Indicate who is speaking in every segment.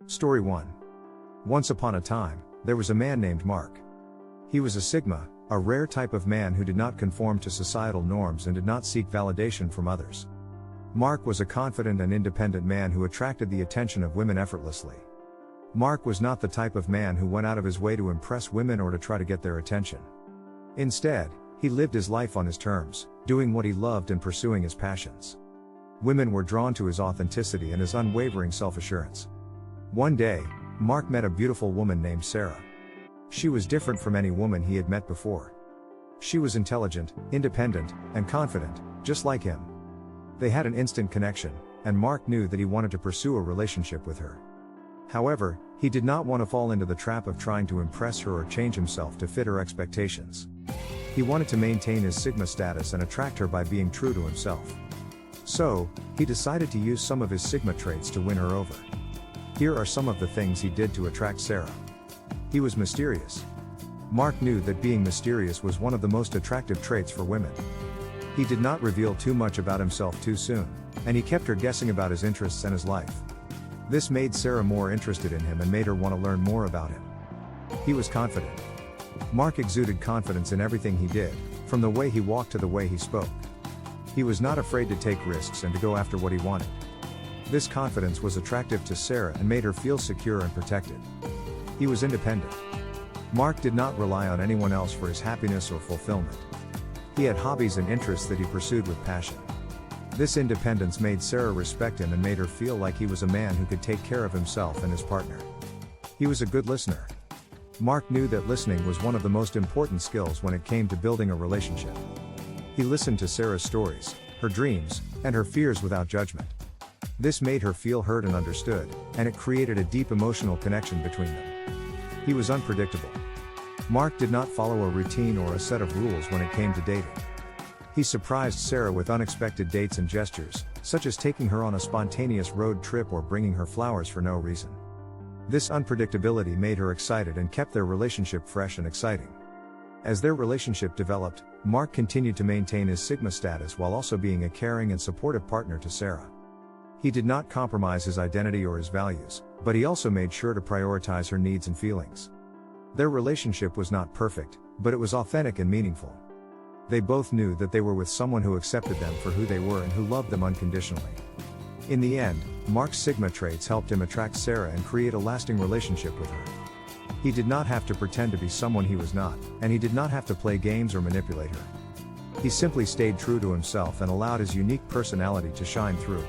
Speaker 1: Story 1. Once upon a time, there was a man named Mark. He was a Sigma, a rare type of man who did not conform to societal norms and did not seek validation from others. Mark was a confident and independent man who attracted the attention of women effortlessly. Mark was not the type of man who went out of his way to impress women or to try to get their attention. Instead, he lived his life on his terms, doing what he loved and pursuing his passions. Women were drawn to his authenticity and his unwavering self-assurance. One day, Mark met a beautiful woman named Sarah. She was different from any woman he had met before. She was intelligent, independent, and confident, just like him. They had an instant connection, and Mark knew that he wanted to pursue a relationship with her. However, he did not want to fall into the trap of trying to impress her or change himself to fit her expectations. He wanted to maintain his Sigma status and attract her by being true to himself. So, he decided to use some of his Sigma traits to win her over. Here are some of the things he did to attract Sarah. He was mysterious. Mark knew that being mysterious was one of the most attractive traits for women. He did not reveal too much about himself too soon, and he kept her guessing about his interests and his life. This made Sarah more interested in him and made her want to learn more about him. He was confident. Mark exuded confidence in everything he did, from the way he walked to the way he spoke. He was not afraid to take risks and to go after what he wanted. This confidence was attractive to Sarah and made her feel secure and protected. He was independent. Mark did not rely on anyone else for his happiness or fulfillment. He had hobbies and interests that he pursued with passion. This independence made Sarah respect him and made her feel like he was a man who could take care of himself and his partner. He was a good listener. Mark knew that listening was one of the most important skills when it came to building a relationship. He listened to Sarah's stories, her dreams, and her fears without judgment. This made her feel heard and understood, and it created a deep emotional connection between them. He was unpredictable. Mark did not follow a routine or a set of rules when it came to dating. He surprised Sarah with unexpected dates and gestures, such as taking her on a spontaneous road trip or bringing her flowers for no reason. This unpredictability made her excited and kept their relationship fresh and exciting. As their relationship developed, Mark continued to maintain his Sigma status while also being a caring and supportive partner to Sarah. He did not compromise his identity or his values, but he also made sure to prioritize her needs and feelings. Their relationship was not perfect, but it was authentic and meaningful. They both knew that they were with someone who accepted them for who they were and who loved them unconditionally. In the end, Mark's Sigma traits helped him attract Sarah and create a lasting relationship with her. He did not have to pretend to be someone he was not, and he did not have to play games or manipulate her. He simply stayed true to himself and allowed his unique personality to shine through.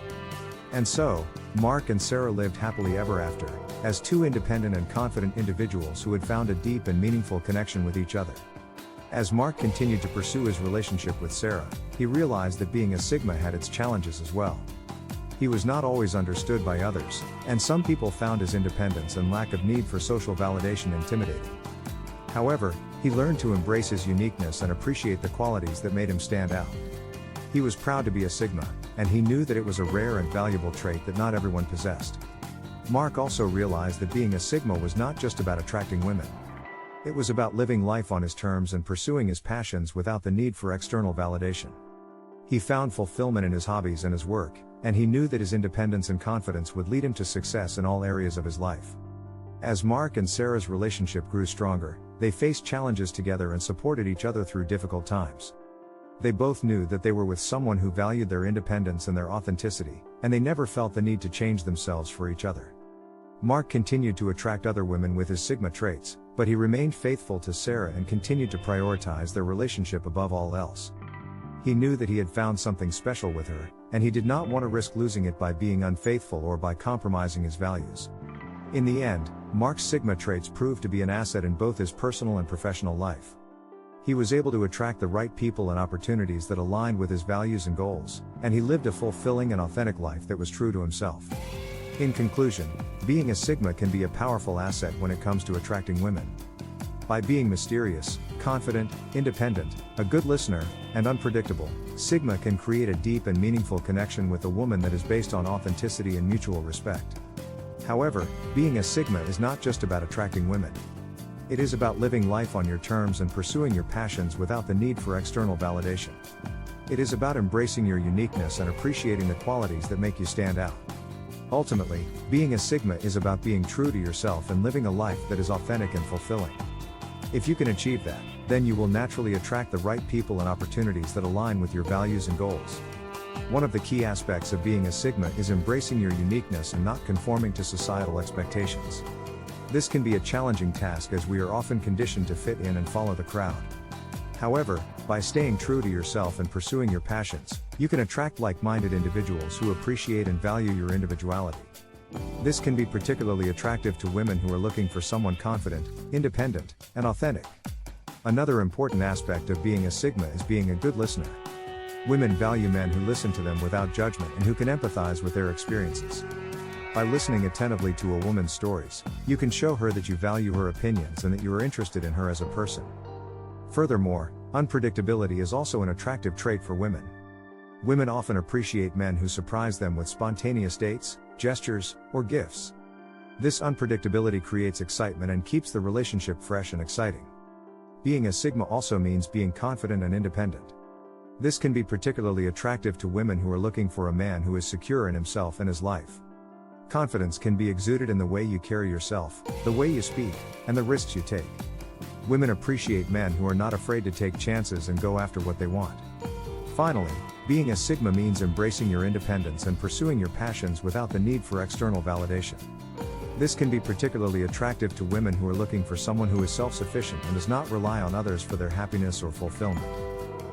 Speaker 1: And so, Mark and Sarah lived happily ever after, as two independent and confident individuals who had found a deep and meaningful connection with each other. As Mark continued to pursue his relationship with Sarah, he realized that being a Sigma had its challenges as well. He was not always understood by others, and some people found his independence and lack of need for social validation intimidating. However, he learned to embrace his uniqueness and appreciate the qualities that made him stand out. He was proud to be a Sigma, and he knew that it was a rare and valuable trait that not everyone possessed. Mark also realized that being a Sigma was not just about attracting women. It was about living life on his terms and pursuing his passions without the need for external validation. He found fulfillment in his hobbies and his work, and he knew that his independence and confidence would lead him to success in all areas of his life. As Mark and Sarah's relationship grew stronger, they faced challenges together and supported each other through difficult times. They both knew that they were with someone who valued their independence and their authenticity, and they never felt the need to change themselves for each other. Mark continued to attract other women with his Sigma traits, but he remained faithful to Sarah and continued to prioritize their relationship above all else. He knew that he had found something special with her, and he did not want to risk losing it by being unfaithful or by compromising his values. In the end, Mark's Sigma traits proved to be an asset in both his personal and professional life. He was able to attract the right people and opportunities that aligned with his values and goals, and he lived a fulfilling and authentic life that was true to himself. In conclusion, being a Sigma can be a powerful asset when it comes to attracting women. By being mysterious, confident, independent, a good listener, and unpredictable, Sigma can create a deep and meaningful connection with a woman that is based on authenticity and mutual respect. However, being a Sigma is not just about attracting women. It is about living life on your terms and pursuing your passions without the need for external validation. It is about embracing your uniqueness and appreciating the qualities that make you stand out. Ultimately, being a Sigma is about being true to yourself and living a life that is authentic and fulfilling. If you can achieve that, then you will naturally attract the right people and opportunities that align with your values and goals. One of the key aspects of being a Sigma is embracing your uniqueness and not conforming to societal expectations. This can be a challenging task as we are often conditioned to fit in and follow the crowd. However, by staying true to yourself and pursuing your passions, you can attract like-minded individuals who appreciate and value your individuality. This can be particularly attractive to women who are looking for someone confident, independent, and authentic. Another important aspect of being a Sigma is being a good listener. Women value men who listen to them without judgment and who can empathize with their experiences. By listening attentively to a woman's stories, you can show her that you value her opinions and that you are interested in her as a person. Furthermore, unpredictability is also an attractive trait for women. Women often appreciate men who surprise them with spontaneous dates, gestures, or gifts. This unpredictability creates excitement and keeps the relationship fresh and exciting. Being a Sigma also means being confident and independent. This can be particularly attractive to women who are looking for a man who is secure in himself and his life. Confidence can be exuded in the way you carry yourself, the way you speak, and the risks you take. Women appreciate men who are not afraid to take chances and go after what they want. Finally, being a Sigma means embracing your independence and pursuing your passions without the need for external validation. This can be particularly attractive to women who are looking for someone who is self-sufficient and does not rely on others for their happiness or fulfillment.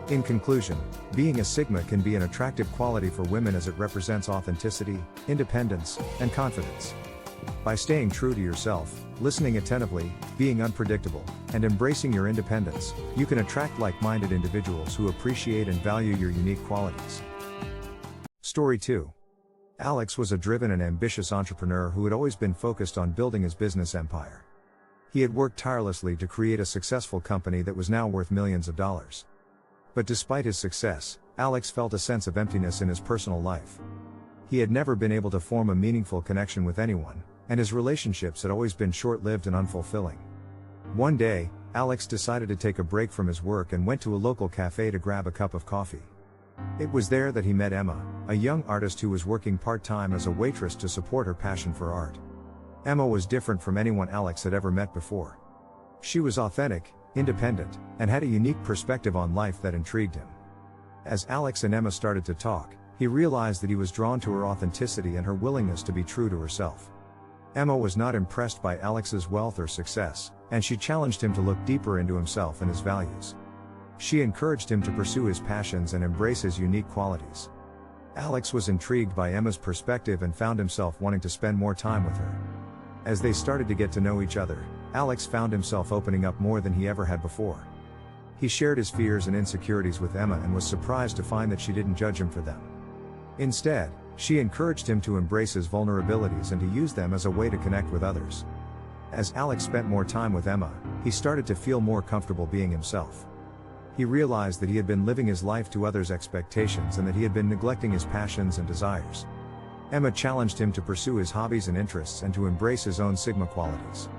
Speaker 1: In conclusion, being a Sigma can be an attractive quality for women as it represents authenticity, independence, and confidence. By staying true to yourself, listening attentively, being unpredictable, and embracing your independence, you can attract like-minded individuals who appreciate and value your unique qualities. Story 2. Alex was a driven and ambitious entrepreneur who had always been focused on building his business empire. He had worked tirelessly to create a successful company that was now worth millions of dollars. But despite his success, Alex felt a sense of emptiness in his personal life. He had never been able to form a meaningful connection with anyone, and his relationships had always been short-lived and unfulfilling. One day, Alex decided to take a break from his work and went to a local cafe to grab a cup of coffee. It was there that he met Emma, a young artist who was working part-time as a waitress to support her passion for art. Emma was different from anyone Alex had ever met before. She was authentic, independent, and had a unique perspective on life that intrigued him. As Alex and Emma started to talk, he realized that he was drawn to her authenticity and her willingness to be true to herself. Emma was not impressed by Alex's wealth or success, and she challenged him to look deeper into himself and his values. She encouraged him to pursue his passions and embrace his unique qualities. Alex was intrigued by Emma's perspective and found himself wanting to spend more time with her. As they started to get to know each other, Alex found himself opening up more than he ever had before. He shared his fears and insecurities with Emma and was surprised to find that she didn't judge him for them. Instead, she encouraged him to embrace his vulnerabilities and to use them as a way to connect with others. As Alex spent more time with Emma, he started to feel more comfortable being himself. He realized that he had been living his life to others' expectations and that he had been neglecting his passions and desires. Emma challenged him to pursue his hobbies and interests and to embrace his own Sigma qualities.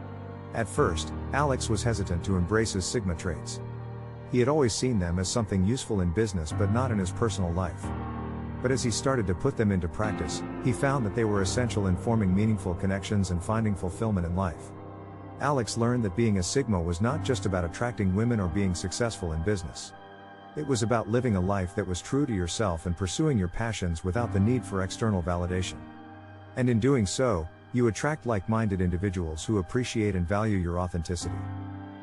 Speaker 1: At first, Alex was hesitant to embrace his Sigma traits. He had always seen them as something useful in business but not in his personal life. But as he started to put them into practice, he found that they were essential in forming meaningful connections and finding fulfillment in life. Alex learned that being a Sigma was not just about attracting women or being successful in business. It was about living a life that was true to yourself and pursuing your passions without the need for external validation. And in doing so, you attract like-minded individuals who appreciate and value your authenticity.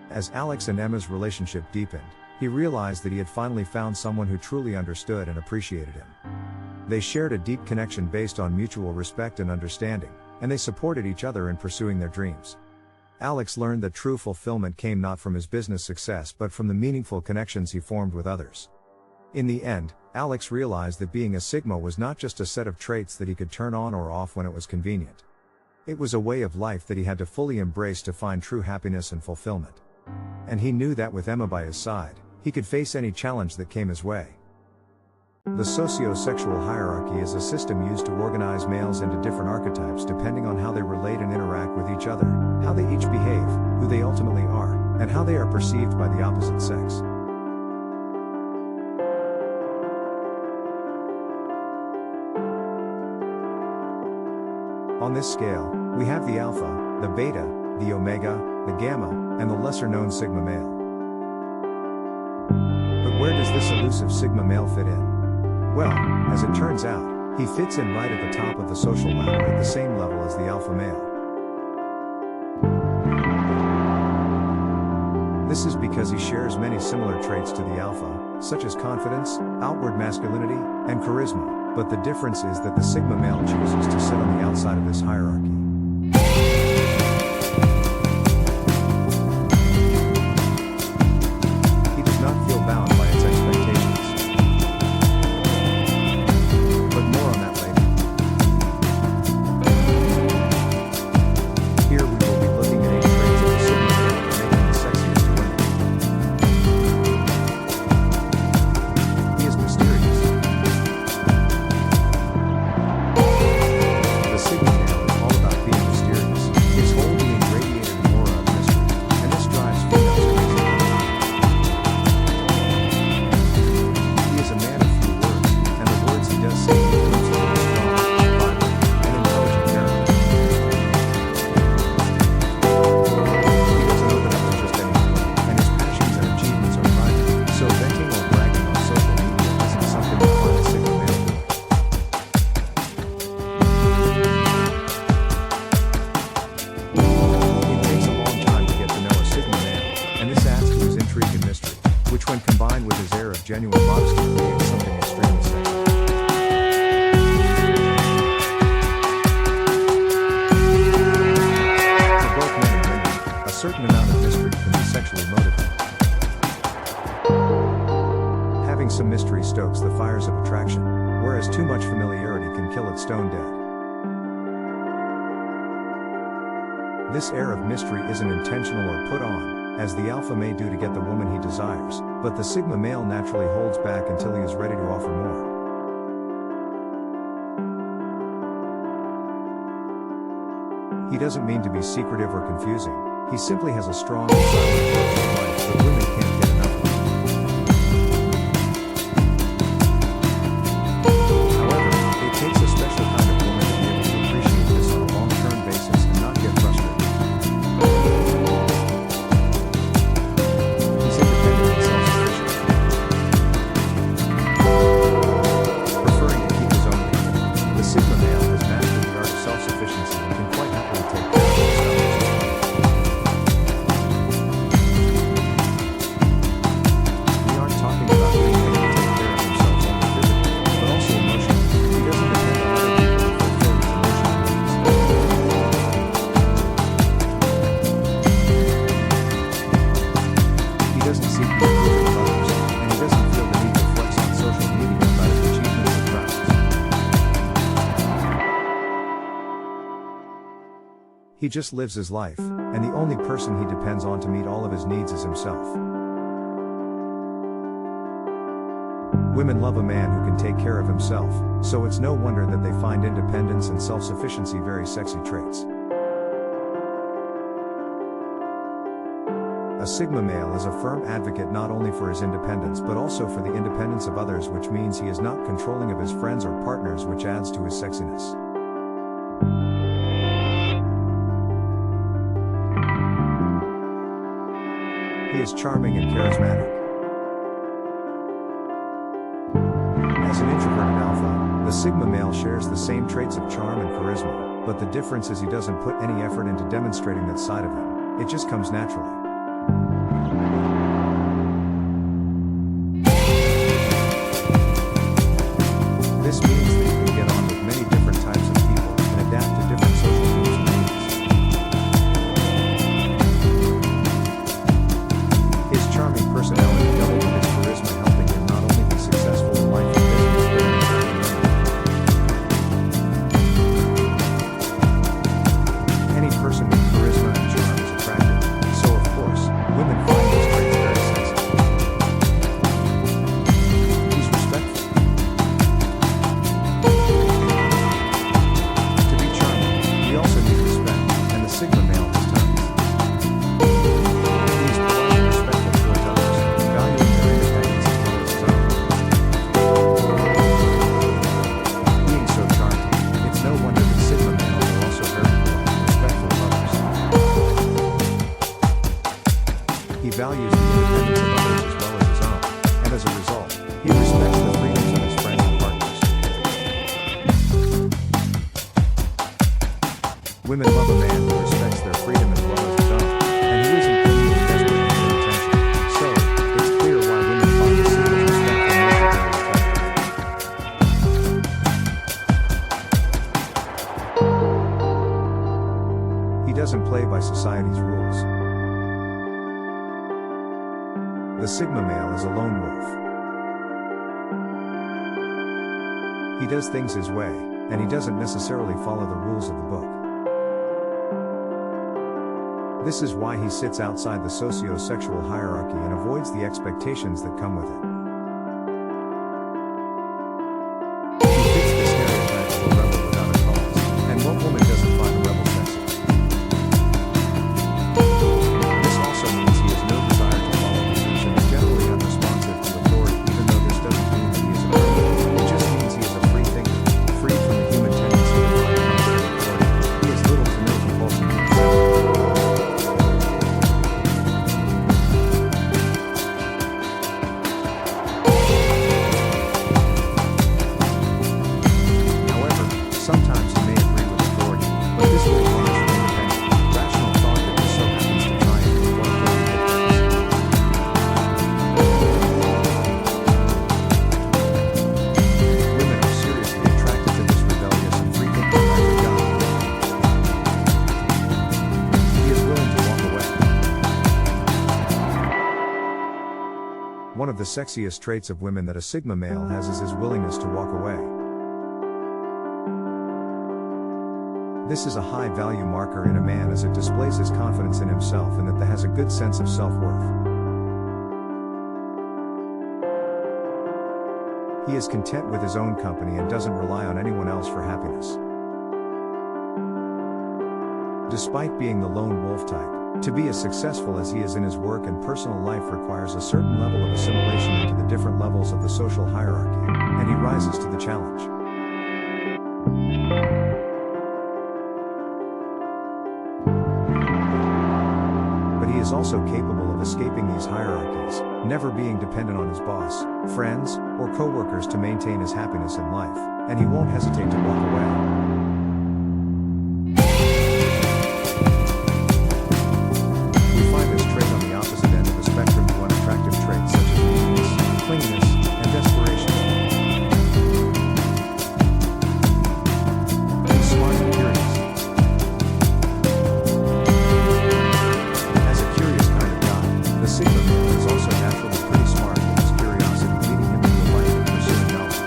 Speaker 1: As Alex and Emma's relationship deepened, he realized that he had finally found someone who truly understood and appreciated him. They shared a deep connection based on mutual respect and understanding, and they supported each other in pursuing their dreams. Alex learned that true fulfillment came not from his business success but from the meaningful connections he formed with others. In the end, Alex realized that being a Sigma was not just a set of traits that he could turn on or off when it was convenient. It was a way of life that he had to fully embrace to find true happiness and fulfillment. And he knew that with Emma by his side, he could face any challenge that came his way. The socio-sexual hierarchy is a system used to organize males into different archetypes depending on how they relate and interact with each other, how they each behave, who they ultimately are, and how they are perceived by the opposite sex. this scale, we have the alpha, the beta, the omega, the gamma, and the lesser known sigma male. But where does this elusive sigma male fit in? Well, as it turns out, he fits in right at the top of the social ladder at the same level as the alpha male. This is because he shares many similar traits to the alpha, such as confidence, outward masculinity, and charisma, but the difference is that the sigma male chooses to sit on the outside of this hierarchy. He does not feel bound by its expectations. But more on that later. Here we will be looking at 8 traits of the sigma male that make him the sexiest to women. He is mysterious. The sigma male is all about being mysterious, his whole being radiated an aura of mystery, and this drives females crazy. He is a man of few words, and the words he does say influence him with strong, vibrant, and intelligent character. He doesn't open up to just anyone, and his passions and achievements are private, so venting or bragging on social media isn't something you find a sigma male doing. It takes a long time to get to know a sigma male, and this adds to his intrigue and mystery, which when combined with his air of genuine modesty creates something extremely sexy. For both men and women, a certain amount of mystery can be sexually motivated. Having some mystery stokes the fires of attraction, whereas too much familiarity can kill it stone dead. This air of mystery isn't intentional or put on, as the alpha may do to get the woman he desires, but the sigma male naturally holds back until he is ready to offer more. He doesn't mean to be secretive or confusing, he simply has a strong and silent approach to life that women can't get enough of. However, it takes a special kind of woman to be able to appreciate this on a long-term basis and not get frustrated. He's independent and self-sufficient. Preferring to keep his own people, the sigma male has mastered the art of self-sufficiency and can quite happily take care of himself. We aren't talking about being able to take care of himself only physically, but also emotionally. He doesn't depend on other people to fulfill his emotional needs. He doesn't seek the approval of others, and he doesn't feel the need to flex on social media about his achievements and prowess. He just lives his life, and the only person he depends on to meet all of his needs is himself. Women love a man who can take care of himself, so it's no wonder that they find independence and self-sufficiency very sexy traits. A sigma male is a firm advocate not only for his independence but also for the independence of others, which means he is not controlling of his friends or partners, which adds to his sexiness. He is charming and charismatic. As an introverted alpha, the sigma male shares the same traits of charm and charisma, but the difference is he doesn't put any effort into demonstrating that side of him. It just comes naturally. This means that he can get on with many different types of people and adapt to different social groups and needs. His charming personality doubled with his charisma, helping him not only be successful in life and business, but in attracting women. Any person with charisma and charm is attractive, so of course, women values the independence of others as well as his own, and as a result, he respects the freedoms of his friends and partners. Women love a man who respects their freedom as well as his own, and who isn't greedy and desperate for their attention. So, it's clear why women find the Sigma's respectful nature very attractive. He doesn't play by society's rules. The Sigma male is a lone wolf. He does things his way, and he doesn't necessarily follow the rules of the book. This is why he sits outside the socio-sexual hierarchy and avoids the expectations that come with it. He fits the stereotype of a rebel without a cause, and what woman doesn't find a rebel sexy? This also means he has no desire to follow leaders and is generally unresponsive to authority, even though this doesn't mean that he is a rebel. It just means he is a free thinker, free from the human tendency to find comfort in authority. He has little to no compulsion to accept. Sometimes he may agree with authority, but this will run from independent, rational thought that just so happens to tie in with what authority dictates. Women are seriously attracted to this rebellious and free-thinking kind of guy. He is willing to walk away. One of the sexiest traits of women that a Sigma male has is his willingness to walk away. This is a high-value marker in a man as it displays his confidence in himself and that has a good sense of self-worth. He is content with his own company and doesn't rely on anyone else for happiness. Despite being the lone wolf type, to be as successful as he is in his work and personal life requires a certain level of assimilation into the different levels of the social hierarchy, and he rises to the challenge. He is also capable of escaping these hierarchies, never being dependent on his boss, friends, or co-workers to maintain his happiness in life, and he won't hesitate to walk away. We find this trait on the opposite end of the spectrum to unattractive traits such as neediness, clinginess, and desperation. He's smart and curious. The Sigma male is also naturally pretty smart with his curiosity leading him into a life of pursuing knowledge.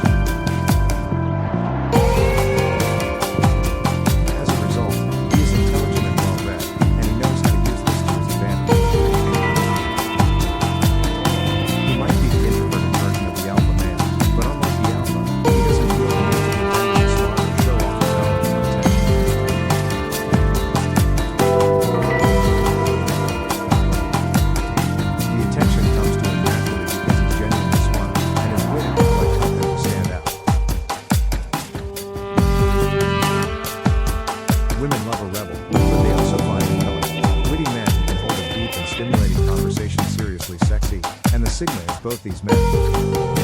Speaker 1: As a result, he is intelligent and well-read, and he knows how to use this to his advantage. He might be the introverted version of the alpha male, but unlike the alpha, he doesn't feel the need to pretend to be smart or show off his knowledge for attention. Women love a rebel, but they also find intelligent, witty men who can hold a deep and stimulating conversation seriously sexy, and the Sigma is both these men.